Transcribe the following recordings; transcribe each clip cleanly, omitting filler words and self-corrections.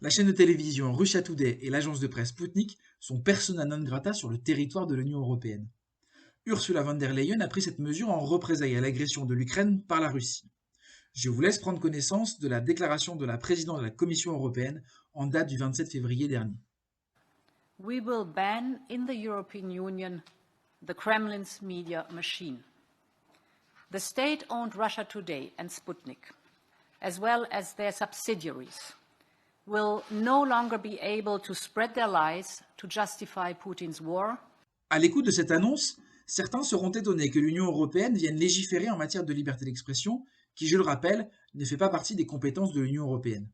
La chaîne de télévision Russia Today et l'agence de presse Sputnik sont persona non grata sur le territoire de l'Union européenne. Ursula von der Leyen a pris cette mesure en représailles à l'agression de l'Ukraine par la Russie. Je vous laisse prendre connaissance de la déclaration de la présidente de la Commission européenne en date du 27 février dernier. We will ban in the European Union the Kremlin's media machine. The state-owned Russia Today and Sputnik, as well as their subsidiaries, will no longer be able to spread their lies to justify Putin's war. À l'écoute de cette annonce, certains seront étonnés que l'Union européenne vienne légiférer en matière de liberté d'expression, qui, je le rappelle, ne fait pas partie des compétences de l'Union européenne.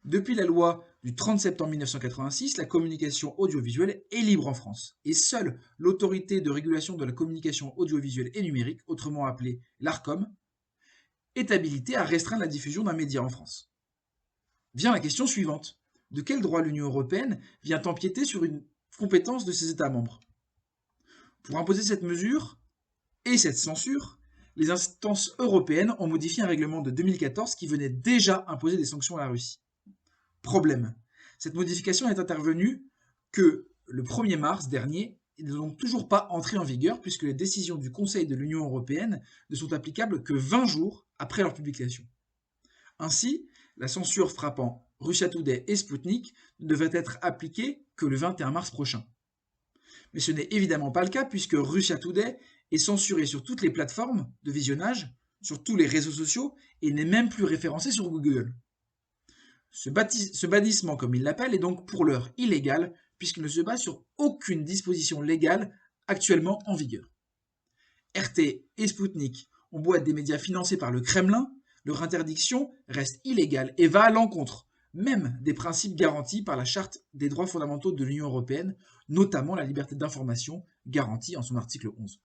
Depuis la loi du 30 septembre 1986, la communication audiovisuelle est libre en France, et seule l'autorité de régulation de la communication audiovisuelle et numérique, autrement appelée l'ARCOM, est habilitée à restreindre la diffusion d'un média en France. Vient la question suivante. De quel droit l'Union européenne vient empiéter sur une compétence de ses États membres? Pour imposer cette mesure et cette censure, les instances européennes ont modifié un règlement de 2014 qui venait déjà imposer des sanctions à la Russie. Problème. Cette modification est intervenue que le 1er mars dernier et n'est donc toujours pas entrée en vigueur puisque les décisions du Conseil de l'Union européenne ne sont applicables que 20 jours après leur publication. Ainsi, la censure frappant Russia Today et Sputnik ne devrait être appliquée que le 21 mars prochain. Mais ce n'est évidemment pas le cas puisque Russia Today est censuré sur toutes les plateformes de visionnage, sur tous les réseaux sociaux et n'est même plus référencé sur Google. Ce bannissement, comme il l'appelle, est donc pour l'heure illégal puisqu'il ne se base sur aucune disposition légale actuellement en vigueur. RT et Sputnik ont beau être des médias financés par le Kremlin, leur interdiction reste illégale et va à l'encontre même des principes garantis par la Charte des droits fondamentaux de l'Union européenne, notamment la liberté d'information garantie en son article 11.